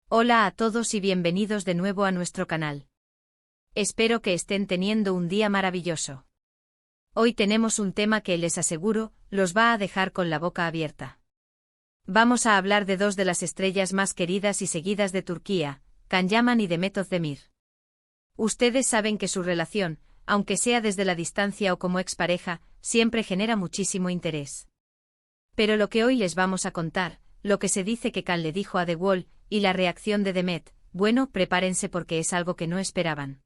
Hola a todos y bienvenidos de nuevo a nuestro canal. Espero que estén teniendo un día maravilloso. Hoy tenemos un tema que les aseguro, los va a dejar con la boca abierta. Vamos a hablar de dos de las estrellas más queridas y seguidas de Turquía, Can Yaman y Demet Özdemir. Ustedes saben que su relación, aunque sea desde la distancia o como expareja, siempre genera muchísimo interés. Pero lo que hoy les vamos a contar, lo que se dice que Can le dijo a The Wall, y la reacción de Demet, bueno, prepárense porque es algo que no esperaban.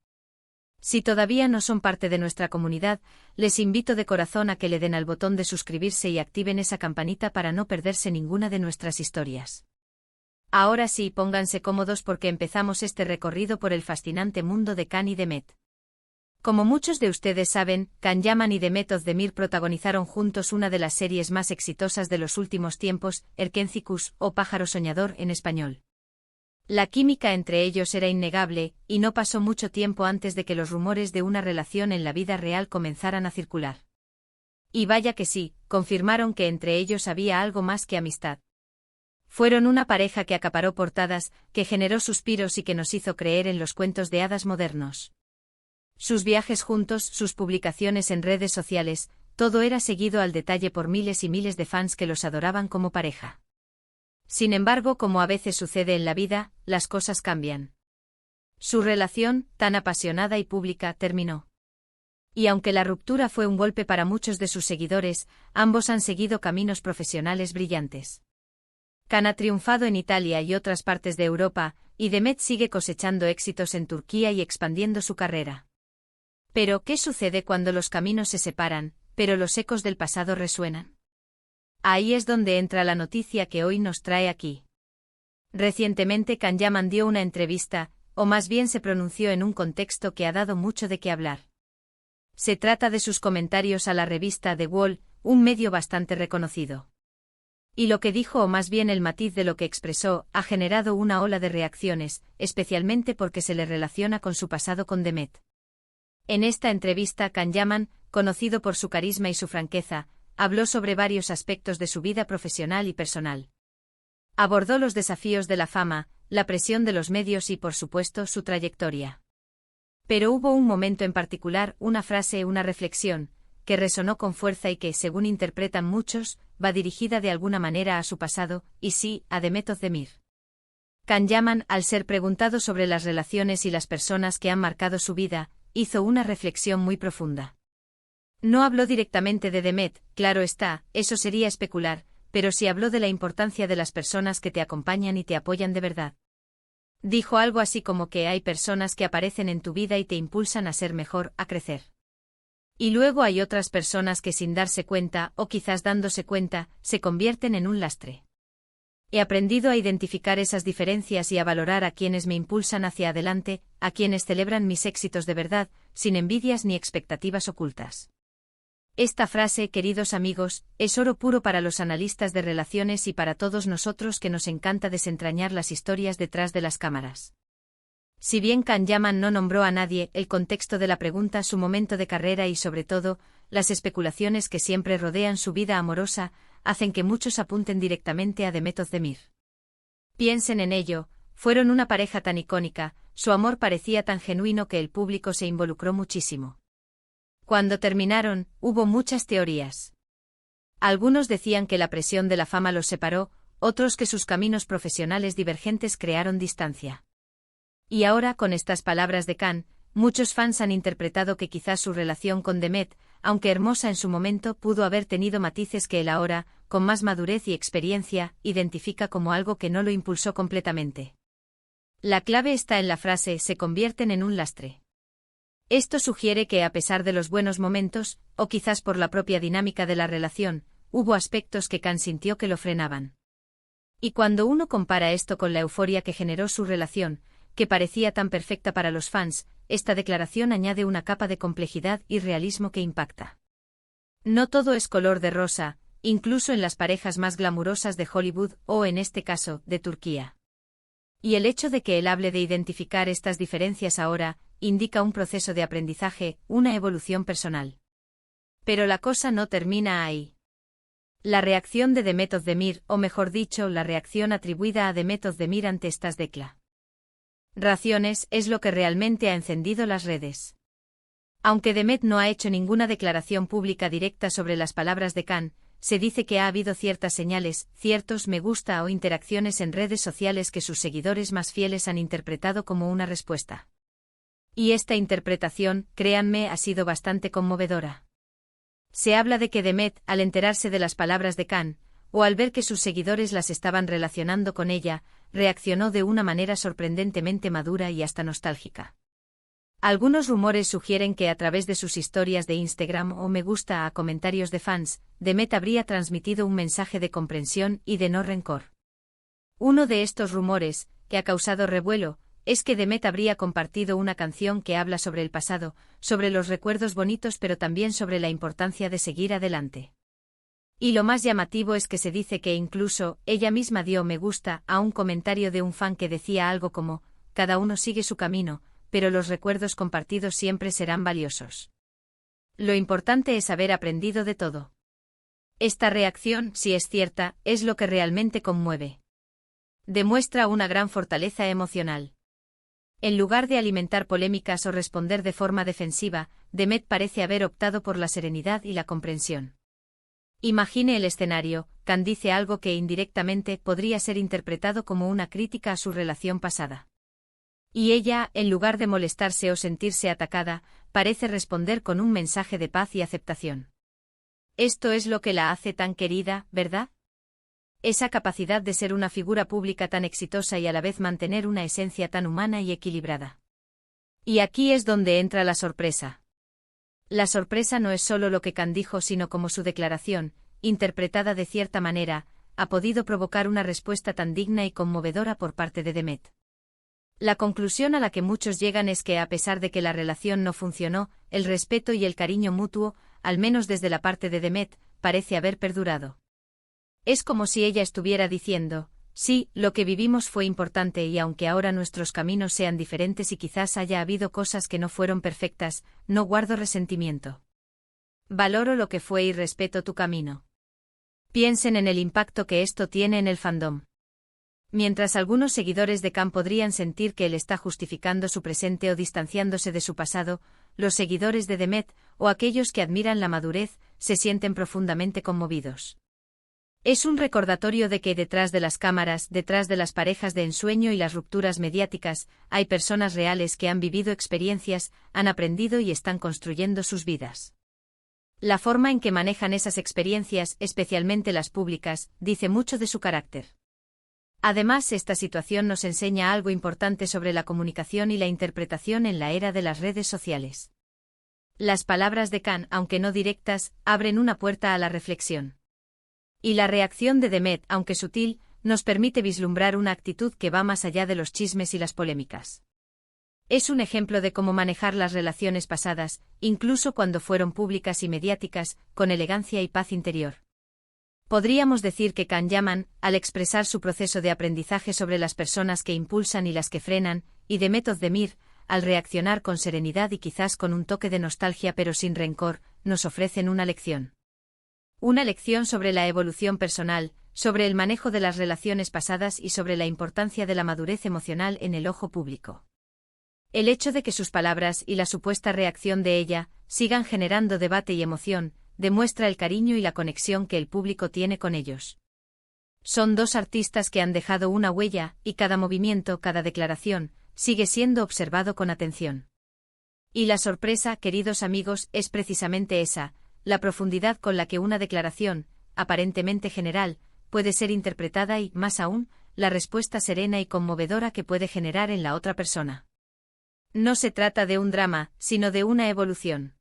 Si todavía no son parte de nuestra comunidad, les invito de corazón a que le den al botón de suscribirse y activen esa campanita para no perderse ninguna de nuestras historias. Ahora sí, pónganse cómodos porque empezamos este recorrido por el fascinante mundo de Can y Demet. Como muchos de ustedes saben, Can Yaman y Demet Özdemir protagonizaron juntos una de las series más exitosas de los últimos tiempos, Erkenci Kuş, o Pájaro Soñador en español. La química entre ellos era innegable, y no pasó mucho tiempo antes de que los rumores de una relación en la vida real comenzaran a circular. Y vaya que sí, confirmaron que entre ellos había algo más que amistad. Fueron una pareja que acaparó portadas, que generó suspiros y que nos hizo creer en los cuentos de hadas modernos. Sus viajes juntos, sus publicaciones en redes sociales, todo era seguido al detalle por miles y miles de fans que los adoraban como pareja. Sin embargo, como a veces sucede en la vida, las cosas cambian. Su relación, tan apasionada y pública, terminó. Y aunque la ruptura fue un golpe para muchos de sus seguidores, ambos han seguido caminos profesionales brillantes. Can ha triunfado en Italia y otras partes de Europa, y Demet sigue cosechando éxitos en Turquía y expandiendo su carrera. Pero, ¿qué sucede cuando los caminos se separan, pero los ecos del pasado resuenan? Ahí es donde entra la noticia que hoy nos trae aquí. Recientemente Can Yaman dio una entrevista, o más bien se pronunció en un contexto que ha dado mucho de qué hablar. Se trata de sus comentarios a la revista The Wall, un medio bastante reconocido. Y lo que dijo, o más bien el matiz de lo que expresó, ha generado una ola de reacciones, especialmente porque se le relaciona con su pasado con Demet. En esta entrevista Can Yaman, conocido por su carisma y su franqueza, habló sobre varios aspectos de su vida profesional y personal. Abordó los desafíos de la fama, la presión de los medios y, por supuesto, su trayectoria. Pero hubo un momento en particular, una frase, una reflexión, que resonó con fuerza y que, según interpretan muchos, va dirigida de alguna manera a su pasado, y sí, a Demet Özdemir. Can Yaman, al ser preguntado sobre las relaciones y las personas que han marcado su vida, hizo una reflexión muy profunda. No habló directamente de Demet, claro está, eso sería especular, pero sí habló de la importancia de las personas que te acompañan y te apoyan de verdad. Dijo algo así como que hay personas que aparecen en tu vida y te impulsan a ser mejor, a crecer. Y luego hay otras personas que sin darse cuenta, o quizás dándose cuenta, se convierten en un lastre. He aprendido a identificar esas diferencias y a valorar a quienes me impulsan hacia adelante, a quienes celebran mis éxitos de verdad, sin envidias ni expectativas ocultas. Esta frase, queridos amigos, es oro puro para los analistas de relaciones y para todos nosotros que nos encanta desentrañar las historias detrás de las cámaras. Si bien Can Yaman no nombró a nadie, el contexto de la pregunta, su momento de carrera y sobre todo, las especulaciones que siempre rodean su vida amorosa, hacen que muchos apunten directamente a Demet Özdemir. Piensen en ello, fueron una pareja tan icónica, su amor parecía tan genuino que el público se involucró muchísimo. Cuando terminaron, hubo muchas teorías. Algunos decían que la presión de la fama los separó, otros que sus caminos profesionales divergentes crearon distancia. Y ahora, con estas palabras de Can, muchos fans han interpretado que quizás su relación con Demet, aunque hermosa en su momento, pudo haber tenido matices que él ahora, con más madurez y experiencia, identifica como algo que no lo impulsó completamente. La clave está en la frase, se convierten en un lastre. Esto sugiere que a pesar de los buenos momentos, o quizás por la propia dinámica de la relación, hubo aspectos que Can sintió que lo frenaban. Y cuando uno compara esto con la euforia que generó su relación, que parecía tan perfecta para los fans, esta declaración añade una capa de complejidad y realismo que impacta. No todo es color de rosa, incluso en las parejas más glamurosas de Hollywood o, en este caso, de Turquía. Y el hecho de que él hable de identificar estas diferencias ahora, indica un proceso de aprendizaje, una evolución personal. Pero la cosa no termina ahí. La reacción de Demet Özdemir, o mejor dicho, la reacción atribuida a Demet Özdemir ante estas declaraciones, es lo que realmente ha encendido las redes. Aunque Demet no ha hecho ninguna declaración pública directa sobre las palabras de Khan, se dice que ha habido ciertas señales, ciertos me gusta o interacciones en redes sociales que sus seguidores más fieles han interpretado como una respuesta. Y esta interpretación, créanme, ha sido bastante conmovedora. Se habla de que Demet, al enterarse de las palabras de Khan, o al ver que sus seguidores las estaban relacionando con ella, reaccionó de una manera sorprendentemente madura y hasta nostálgica. Algunos rumores sugieren que a través de sus historias de Instagram o me gusta a comentarios de fans, Demet habría transmitido un mensaje de comprensión y de no rencor. Uno de estos rumores, que ha causado revuelo, es que Demet habría compartido una canción que habla sobre el pasado, sobre los recuerdos bonitos pero también sobre la importancia de seguir adelante. Y lo más llamativo es que se dice que incluso ella misma dio me gusta a un comentario de un fan que decía algo como, cada uno sigue su camino, pero los recuerdos compartidos siempre serán valiosos. Lo importante es haber aprendido de todo. Esta reacción, si es cierta, es lo que realmente conmueve. Demuestra una gran fortaleza emocional. En lugar de alimentar polémicas o responder de forma defensiva, Demet parece haber optado por la serenidad y la comprensión. Imagine el escenario, Khan dice algo que indirectamente podría ser interpretado como una crítica a su relación pasada. Y ella, en lugar de molestarse o sentirse atacada, parece responder con un mensaje de paz y aceptación. Esto es lo que la hace tan querida, ¿verdad? Esa capacidad de ser una figura pública tan exitosa y a la vez mantener una esencia tan humana y equilibrada. Y aquí es donde entra la sorpresa. La sorpresa no es solo lo que Khan dijo, sino cómo su declaración, interpretada de cierta manera, ha podido provocar una respuesta tan digna y conmovedora por parte de Demet. La conclusión a la que muchos llegan es que a pesar de que la relación no funcionó, el respeto y el cariño mutuo, al menos desde la parte de Demet, parece haber perdurado. Es como si ella estuviera diciendo, sí, lo que vivimos fue importante y aunque ahora nuestros caminos sean diferentes y quizás haya habido cosas que no fueron perfectas, no guardo resentimiento. Valoro lo que fue y respeto tu camino. Piensen en el impacto que esto tiene en el fandom. Mientras algunos seguidores de Khan podrían sentir que él está justificando su presente o distanciándose de su pasado, los seguidores de Demet, o aquellos que admiran la madurez, se sienten profundamente conmovidos. Es un recordatorio de que detrás de las cámaras, detrás de las parejas de ensueño y las rupturas mediáticas, hay personas reales que han vivido experiencias, han aprendido y están construyendo sus vidas. La forma en que manejan esas experiencias, especialmente las públicas, dice mucho de su carácter. Además, esta situación nos enseña algo importante sobre la comunicación y la interpretación en la era de las redes sociales. Las palabras de Khan, aunque no directas, abren una puerta a la reflexión. Y la reacción de Demet, aunque sutil, nos permite vislumbrar una actitud que va más allá de los chismes y las polémicas. Es un ejemplo de cómo manejar las relaciones pasadas, incluso cuando fueron públicas y mediáticas, con elegancia y paz interior. Podríamos decir que Khan Yaman, al expresar su proceso de aprendizaje sobre las personas que impulsan y las que frenan, y Demet Özdemir, al reaccionar con serenidad y quizás con un toque de nostalgia pero sin rencor, nos ofrecen una lección. Una lección sobre la evolución personal, sobre el manejo de las relaciones pasadas y sobre la importancia de la madurez emocional en el ojo público. El hecho de que sus palabras y la supuesta reacción de ella sigan generando debate y emoción, demuestra el cariño y la conexión que el público tiene con ellos. Son dos artistas que han dejado una huella, y cada movimiento, cada declaración, sigue siendo observado con atención. Y la sorpresa, queridos amigos, es precisamente esa, la profundidad con la que una declaración, aparentemente general, puede ser interpretada y, más aún, la respuesta serena y conmovedora que puede generar en la otra persona. No se trata de un drama, sino de una evolución.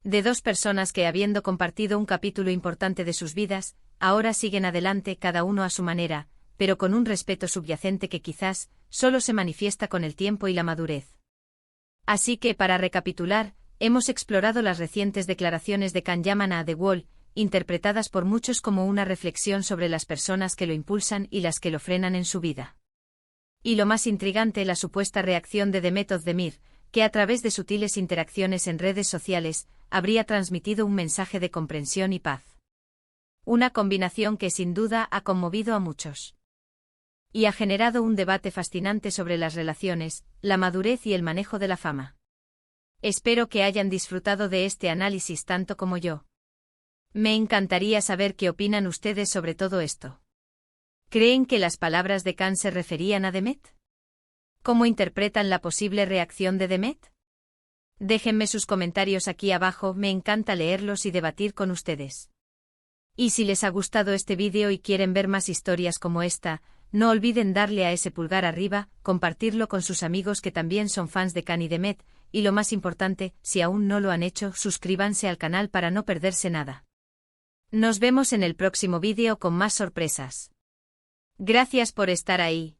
De dos personas que, habiendo compartido un capítulo importante de sus vidas, ahora siguen adelante cada uno a su manera, pero con un respeto subyacente que quizás solo se manifiesta con el tiempo y la madurez. Así que, para recapitular, hemos explorado las recientes declaraciones de Khan Yaman a The Wall, interpretadas por muchos como una reflexión sobre las personas que lo impulsan y las que lo frenan en su vida. Y lo más intrigante, la supuesta reacción de Demet Özdemir, que a través de sutiles interacciones en redes sociales, habría transmitido un mensaje de comprensión y paz. Una combinación que sin duda ha conmovido a muchos. Y ha generado un debate fascinante sobre las relaciones, la madurez y el manejo de la fama. Espero que hayan disfrutado de este análisis tanto como yo. Me encantaría saber qué opinan ustedes sobre todo esto. ¿Creen que las palabras de Khan se referían a Demet? ¿Cómo interpretan la posible reacción de Demet? Déjenme sus comentarios aquí abajo, me encanta leerlos y debatir con ustedes. Y si les ha gustado este vídeo y quieren ver más historias como esta, no olviden darle a ese pulgar arriba, compartirlo con sus amigos que también son fans de Khan y Demet, y lo más importante, si aún no lo han hecho, suscríbanse al canal para no perderse nada. Nos vemos en el próximo vídeo con más sorpresas. Gracias por estar ahí.